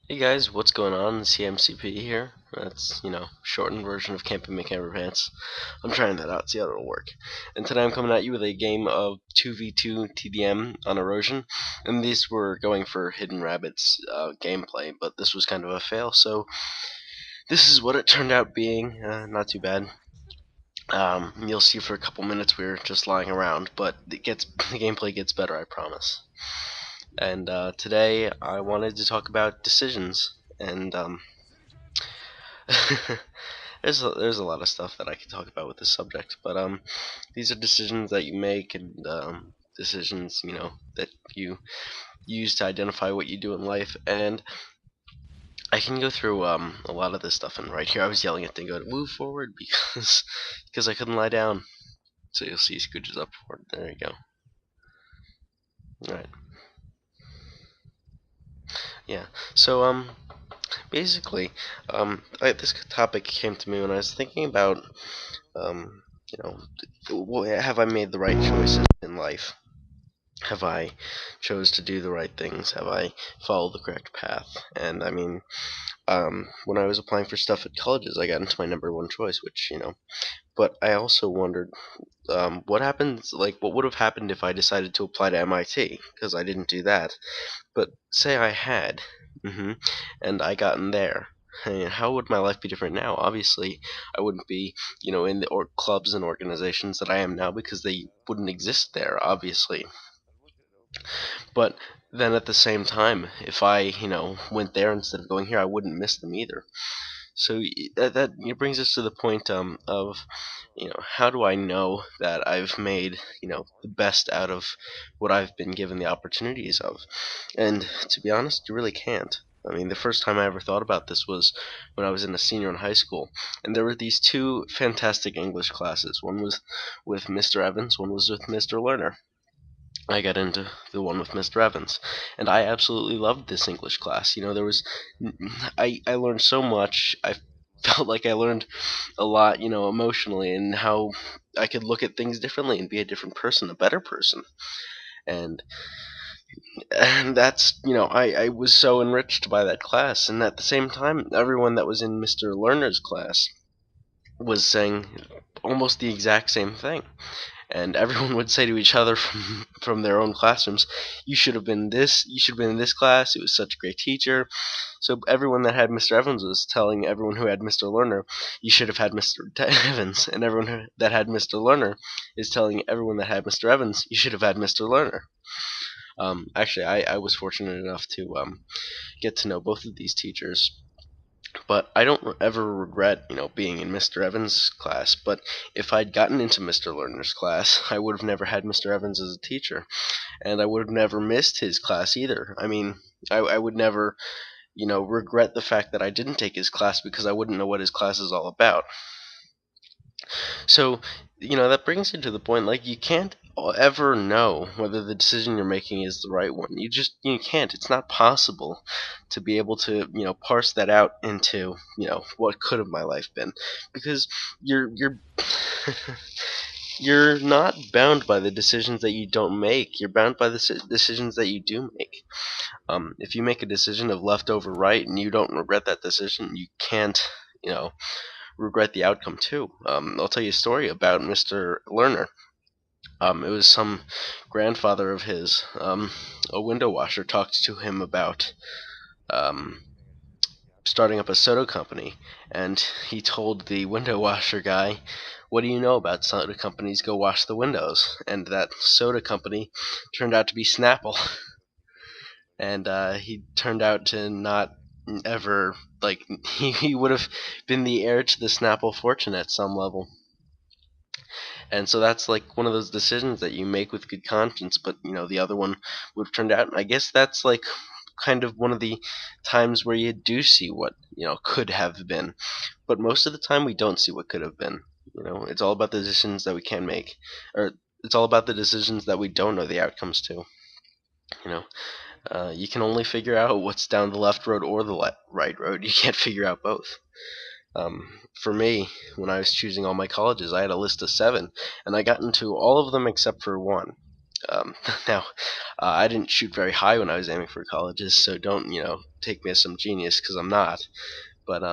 Hey guys, what's going on? CMCP here. That's, shortened version of Camping McCamber Pants. I'm trying that out, see how it'll work. And today I'm coming at you with a game of 2v2 TDM on Erosion. And these were going for Hidden Rabbits gameplay, but this was kind of a fail, so this is what it turned out being. Not too bad. You'll see for a couple minutes we were just lying around, but the gameplay gets better, I promise. And today I wanted to talk about decisions. And there's a lot of stuff that I could talk about with this subject, but these are decisions that you make and decisions that you use to identify what you do in life. And I can go through a lot of this stuff. And right here, I was yelling at Dingo to move forward because I couldn't lie down. So you'll see Scooch up forward. There you go. All right. Yeah. So basically, this topic came to me when I was thinking about, um, have I made the right choices in life? Have I chose to do the right things? Have I followed the correct path? And I mean, when I was applying for stuff at colleges, I got into my number one choice, but I also wondered, what happens, like, what would have happened if I decided to apply to MIT? Because I didn't do that. But say I had, and I got in there. I mean, how would my life be different now? Obviously, I wouldn't be, in the clubs and organizations that I am now because they wouldn't exist there, obviously. But then at the same time, if I, went there instead of going here, I wouldn't miss them either. So that brings us to the point of, how do I know that I've made, the best out of what I've been given the opportunities of? And to be honest, you really can't. I mean, the first time I ever thought about this was when I was a senior in high school, and there were these two fantastic English classes. One was with Mr. Evans, one was with Mr. Lerner. I got into the one with Mr. Evans, and I absolutely loved this English class. I learned so much. I felt like I learned a lot, emotionally, and how I could look at things differently and be a different person, a better person. And and that's, I was so enriched by that class. And at the same time, everyone that was in Mr. Lerner's class was saying almost the exact same thing. And everyone would say to each other from their own classrooms, "You should have been this. You should have been in this class. It was such a great teacher." So everyone that had Mr. Evans was telling everyone who had Mr. Lerner, "You should have had Mr. Evans," and everyone that had Mr. Lerner is telling everyone that had Mr. Evans, "You should have had Mr. Lerner." Actually, I was fortunate enough to get to know both of these teachers, but I don't ever regret, being in Mr. Evans' class. But if I'd gotten into Mr. Lerner's class, I would have never had Mr. Evans as a teacher, and I would have never missed his class either. I mean, I would never, regret the fact that I didn't take his class because I wouldn't know what his class is all about. So, that brings you to the point, like, you can't ever know whether the decision you're making is the right one. You can't. It's not possible to be able to, parse that out into, what could have my life been, because you're you're not bound by the decisions that you don't make. You're bound by the decisions that you do make. If you make a decision of left over right and you don't regret that decision, you can't, you know, regret the outcome too. I'll tell you a story about Mr. Lerner. It was some grandfather of his, a window washer, talked to him about um, starting up a soda company, and he told the window washer guy, "What do you know about soda companies? Go wash the windows." And that soda company turned out to be Snapple, and he turned out to not ever, like, he would have been the heir to the Snapple fortune at some level. And so that's like one of those decisions that you make with good conscience, but the other one would have turned out. And I guess that's like kind of one of the times where you do see what could have been, but most of the time we don't see what could have been. It's all about the decisions that we can make, or it's all about the decisions that we don't know the outcomes to. You know, you can only figure out what's down the left road or the right road. You can't figure out both. For me, when I was choosing all my colleges, I had a list of 7, and I got into all of them except for one. Now, I didn't shoot very high when I was aiming for colleges, so don't take me as some genius, because I'm not. But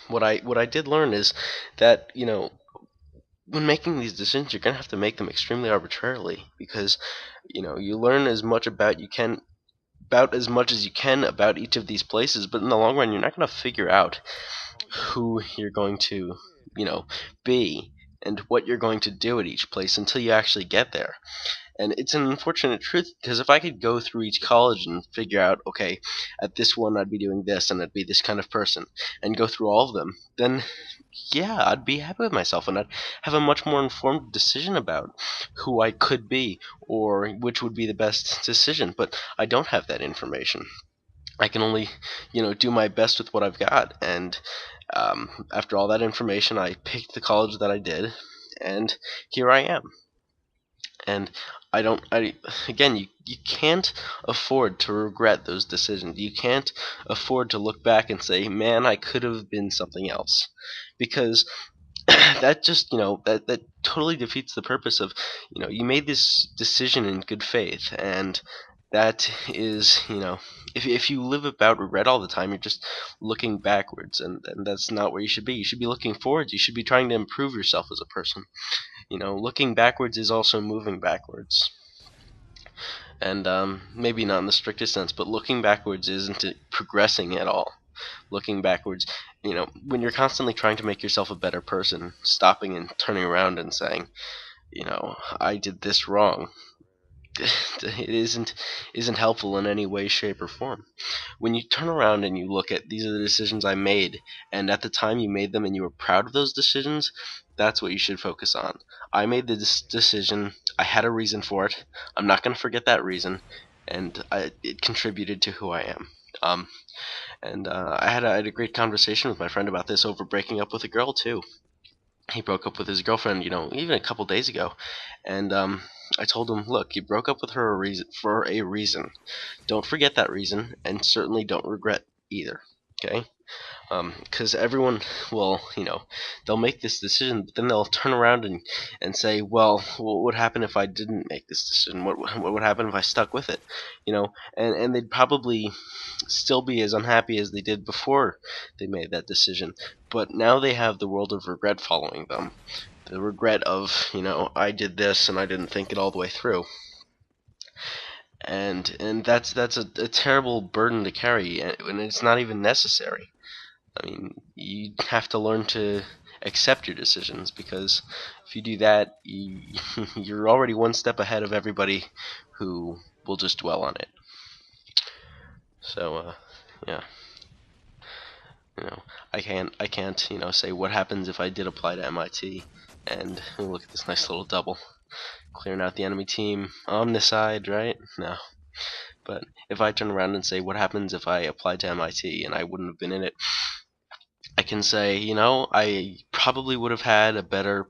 what I did learn is that when making these decisions, you're gonna have to make them extremely arbitrarily, because you learn as much about as much as you can about each of these places, but in the long run, you're not gonna figure out who you're going to be and what you're going to do at each place until you actually get there. And it's an unfortunate truth, because if I could go through each college and figure out, okay, at this one I'd be doing this and I'd be this kind of person, and go through all of them, then yeah, I'd be happy with myself, and I'd have a much more informed decision about who I could be or which would be the best decision. But I don't have that information. I can only, do my best with what I've got. And after all that information, I picked the college that I did, and here I am. And again, you can't afford to regret those decisions. You can't afford to look back and say, man, I could have been something else. Because that just, that totally defeats the purpose of, you made this decision in good faith. And that is, if you live about regret all the time, you're just looking backwards. And that's not where you should be. You should be looking forwards. You should be trying to improve yourself as a person. Looking backwards is also moving backwards. And maybe not in the strictest sense, but looking backwards isn't progressing at all. Looking backwards, when you're constantly trying to make yourself a better person, stopping and turning around and saying, I did this wrong, it isn't helpful in any way, shape, or form. When you turn around and you look at, these are the decisions I made, and at the time you made them and you were proud of those decisions, that's what you should focus on. I made the decision. I had a reason for it. I'm not going to forget that reason, and it contributed to who I am. And I had a great conversation with my friend about this over breaking up with a girl too. He broke up with his girlfriend, even a couple days ago, and I told him, look, you broke up with her for a reason. Don't forget that reason, and certainly don't regret either. Okay? Because everyone will, they'll make this decision, but then they'll turn around and say, well, what would happen if I didn't make this decision? What would happen if I stuck with it? And they'd probably still be as unhappy as they did before they made that decision. But now they have the world of regret following them. The regret of, I did this and I didn't think it all the way through. And that's a terrible burden to carry, and it's not even necessary. I mean, you have to learn to accept your decisions, because if you do that, you're already one step ahead of everybody who will just dwell on it. So, yeah, I can't, say what happens if I did apply to MIT, and look at this nice little double, clearing out the enemy team on this side, right? No. But if I turn around and say, what happens if I applied to MIT and I wouldn't have been in it, I can say, I probably would have had a better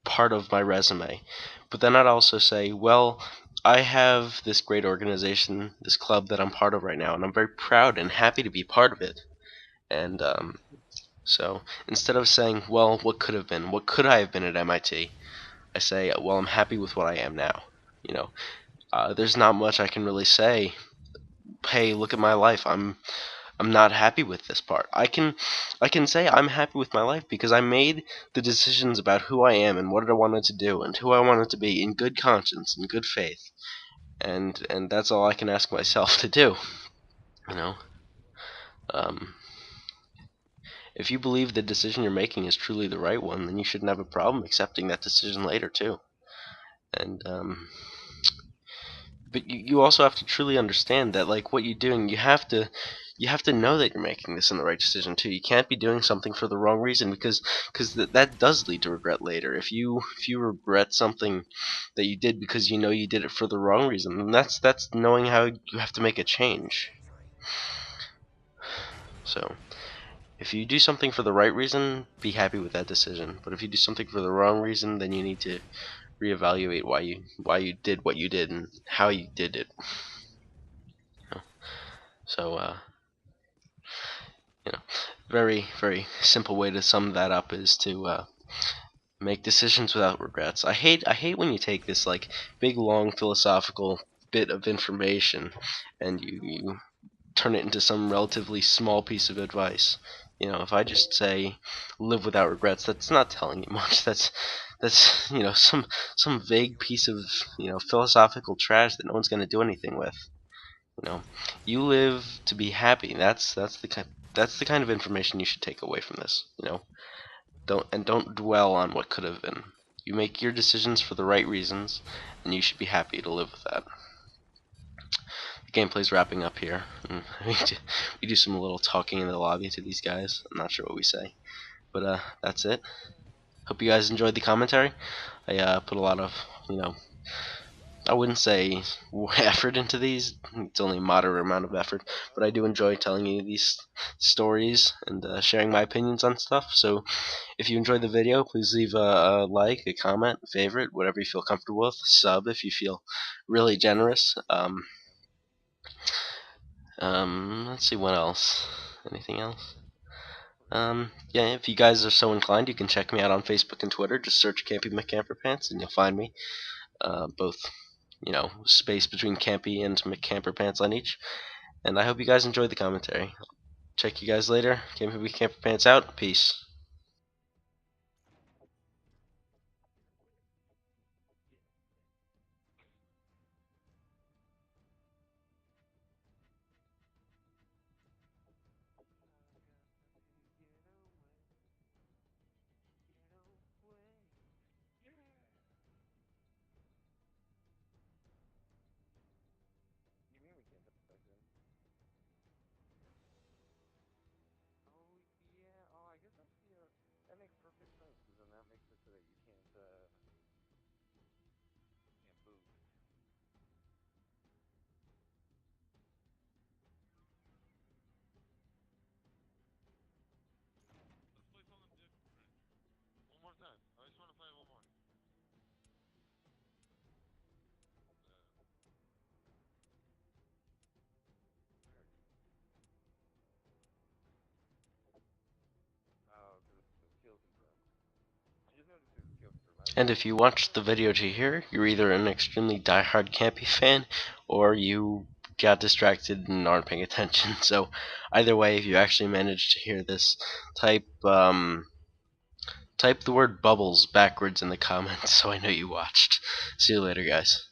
part of my resume. But then I'd also say, well, I have this great organization, this club that I'm part of right now, and I'm very proud and happy to be part of it. And so instead of saying, well, what could have been, what could I have been at MIT, I say, well, I'm happy with what I am now. There's not much I can really say. Hey, look at my life. I'm not happy with this part. I can say I'm happy with my life because I made the decisions about who I am and what I wanted to do and who I wanted to be in good conscience and good faith. And that's all I can ask myself to do. Um, if you believe the decision you're making is truly the right one, then you shouldn't have a problem accepting that decision later too. And but you also have to truly understand that, like, what you're doing, you have to know that you're making this in the right decision too. You can't be doing something for the wrong reason, because that does lead to regret later. If you regret something that you did because you did it for the wrong reason, then that's knowing how you have to make a change. So if you do something for the right reason, be happy with that decision. But if you do something for the wrong reason, then you need to reevaluate why you did what you did and how you did it. So very, very simple way to sum that up is to Make decisions without regrets. I hate when you take this like big long philosophical bit of information and you turn it into some relatively small piece of advice. If I just say live without regrets, that's not telling you much. That's some vague piece of philosophical trash that no one's gonna do anything with. You know, you live to be happy. That's the kind of information you should take away from this. Don't dwell on what could have been. You make your decisions for the right reasons, and you should be happy to live with that. The gameplay's wrapping up here. We do some little talking in the lobby to these guys. I'm not sure what we say, but that's it. Hope you guys enjoyed the commentary. I put a lot of I wouldn't say effort into these. It's only a moderate amount of effort, but I do enjoy telling you these stories and sharing my opinions on stuff. So if you enjoyed the video, please leave a like, a comment, a favorite, whatever you feel comfortable with. Sub if you feel really generous. Let's see what else. Anything else? Yeah, if you guys are so inclined, you can check me out on Facebook and Twitter. Just search Campy McCamperpants and you'll find me. Both, space between Campy and McCamperpants on each. And I hope you guys enjoyed the commentary. Check you guys later. Campy McCamperpants out. Peace. And if you watched the video to here, you're either an extremely diehard Campy fan, or you got distracted and aren't paying attention. So either way, if you actually managed to hear this, type the word bubbles backwards in the comments so I know you watched. See you later, guys.